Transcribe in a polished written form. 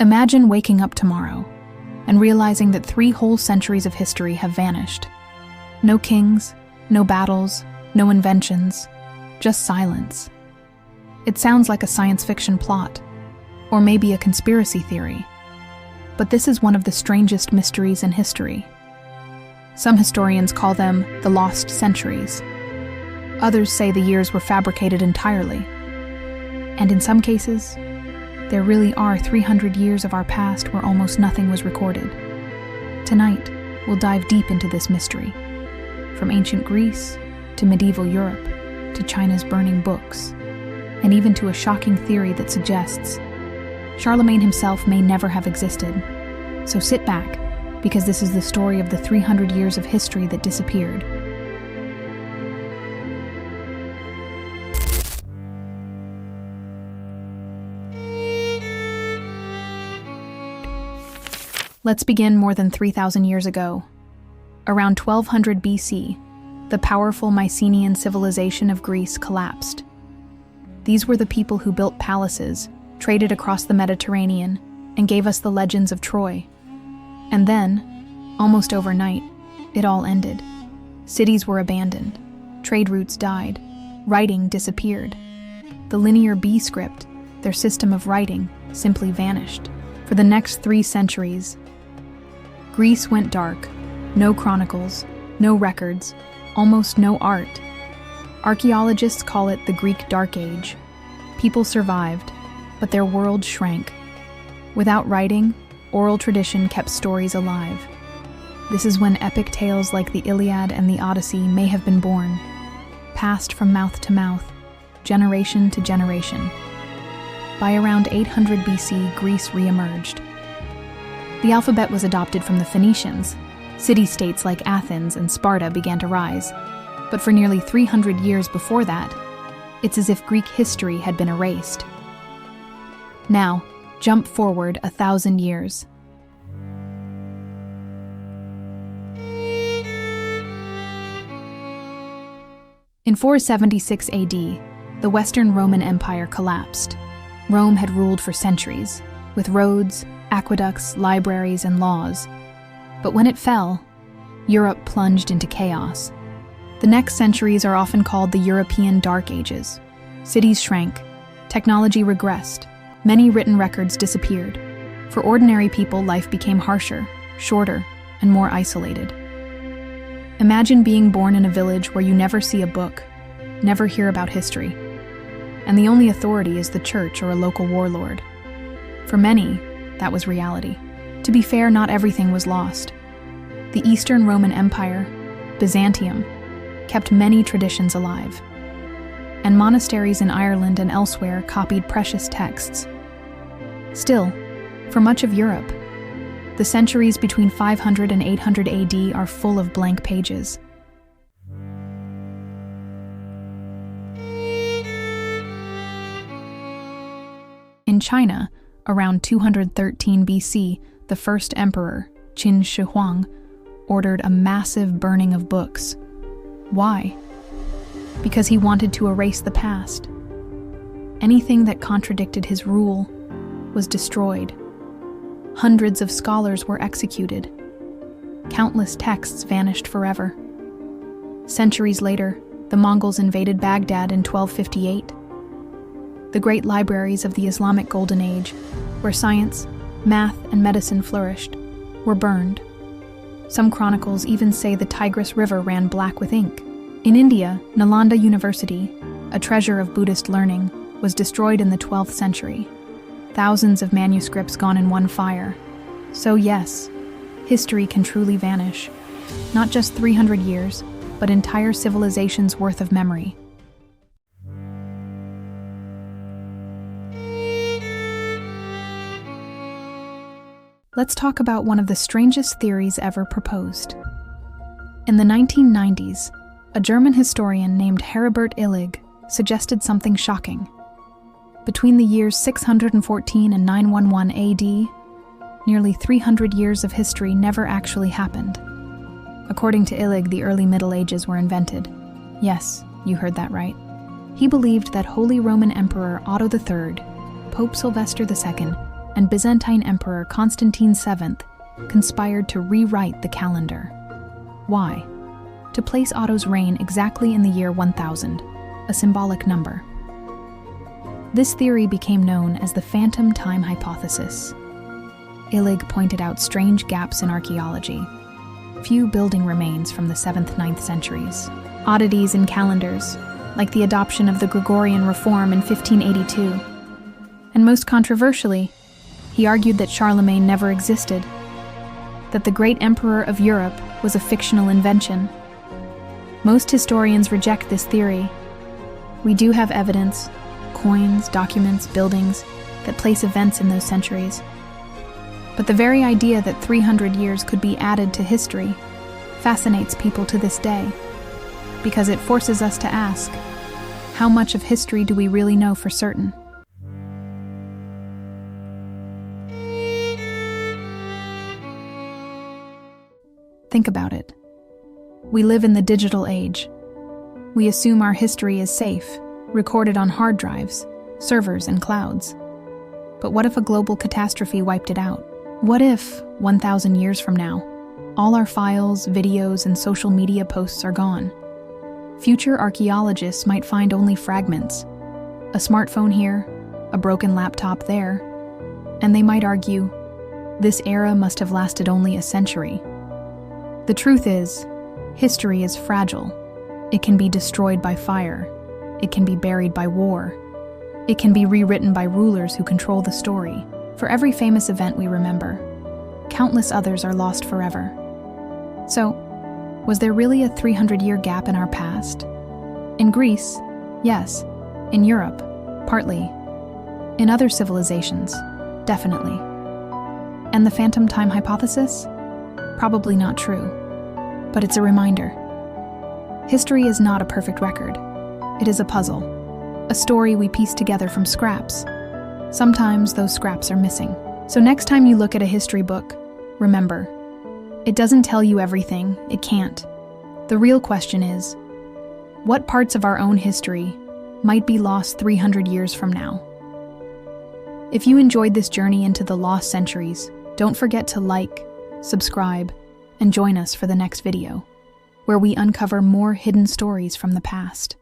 Imagine waking up tomorrow and realizing that 3 whole centuries of history have vanished. No kings, no battles, no inventions, just silence. It sounds like a science fiction plot, or maybe a conspiracy theory. But this is one of the strangest mysteries in history. Some historians call them the lost centuries. Others say the years were fabricated entirely. And in some cases, there really are 300 years of our past where almost nothing was recorded. Tonight, we'll dive deep into this mystery. From ancient Greece, to medieval Europe, to China's burning books, and even to a shocking theory that suggests Charlemagne himself may never have existed. So sit back, because this is the story of the 300 years of history that disappeared. Let's begin more than 3,000 years ago. Around 1200 BC, the powerful Mycenaean civilization of Greece collapsed. These were the people who built palaces, traded across the Mediterranean, and gave us the legends of Troy. And then, almost overnight, it all ended. Cities were abandoned, trade routes died, writing disappeared. The linear B script, their system of writing, simply vanished. For the next 3 centuries, Greece went dark. No chronicles, no records, almost no art. Archaeologists call it the Greek Dark Age. People survived, but their world shrank. Without writing, oral tradition kept stories alive. This is when epic tales like the Iliad and the Odyssey may have been born, passed from mouth to mouth, generation to generation. By around 800 BC, Greece re-emerged. The alphabet was adopted from the Phoenicians. City-states like Athens and Sparta began to rise. But for nearly 300 years before that, it's as if Greek history had been erased. Now, jump forward 1,000 years. In 476 AD, the Western Roman Empire collapsed. Rome had ruled for centuries, with roads, aqueducts, libraries, and laws. But when it fell, Europe plunged into chaos. The next centuries are often called the European Dark Ages. Cities shrank, technology regressed, many written records disappeared. For ordinary people, life became harsher, shorter, and more isolated. Imagine being born in a village where you never see a book, never hear about history, and the only authority is the church or a local warlord. For many, that was reality. To be fair, not everything was lost. The Eastern Roman Empire, Byzantium, kept many traditions alive. And monasteries in Ireland and elsewhere copied precious texts. Still, for much of Europe, the centuries between 500 and 800 AD are full of blank pages. In China, around 213 BC, the first emperor, Qin Shi Huang, ordered a massive burning of books. Why? Because he wanted to erase the past. Anything that contradicted his rule was destroyed. Hundreds of scholars were executed. Countless texts vanished forever. Centuries later, the Mongols invaded Baghdad in 1258. The great libraries of the Islamic Golden Age, where science, math, and medicine flourished, were burned. Some chronicles even say the Tigris River ran black with ink. In India, Nalanda University, a treasure of Buddhist learning, was destroyed in the 12th century. Thousands of manuscripts gone in one fire. So yes, history can truly vanish. Not just 300 years, but entire civilizations' worth of memory. Let's talk about one of the strangest theories ever proposed. In the 1990s, a German historian named Heribert Illig suggested something shocking. Between the years 614 and 911 AD, nearly 300 years of history never actually happened. According to Illig, the early Middle Ages were invented. Yes, you heard that right. He believed that Holy Roman Emperor Otto III, Pope Sylvester II, and Byzantine Emperor Constantine VII conspired to rewrite the calendar. Why? To place Otto's reign exactly in the year 1000, a symbolic number. This theory became known as the phantom time hypothesis. Illig pointed out strange gaps in archaeology. Few building remains from the 7th-9th centuries. Oddities in calendars, like the adoption of the Gregorian reform in 1582. And most controversially, he argued that Charlemagne never existed, that the great emperor of Europe was a fictional invention. Most historians reject this theory. We do have evidence, coins, documents, buildings, that place events in those centuries. But the very idea that 300 years could be added to history fascinates people to this day, because it forces us to ask, how much of history do we really know for certain? Think about it. We live in the digital age. We assume our history is safe, recorded on hard drives, servers, and clouds. But what if a global catastrophe wiped it out? What if, 1,000 years from now, all our files, videos, and social media posts are gone? Future archaeologists might find only fragments, a smartphone here, a broken laptop there, and they might argue, this era must have lasted only a century. The truth is, history is fragile. It can be destroyed by fire. It can be buried by war. It can be rewritten by rulers who control the story. For every famous event we remember, countless others are lost forever. So, was there really a 300-year gap in our past? In Greece, yes. In Europe, partly. In other civilizations, definitely. And the phantom time hypothesis? Probably not true. But it's a reminder. History is not a perfect record. It is a puzzle, a story we piece together from scraps. Sometimes those scraps are missing. So next time you look at a history book, remember, it doesn't tell you everything, it can't. The real question is, what parts of our own history might be lost 300 years from now? If you enjoyed this journey into the lost centuries, don't forget to like, subscribe, and join us for the next video, where we uncover more hidden stories from the past.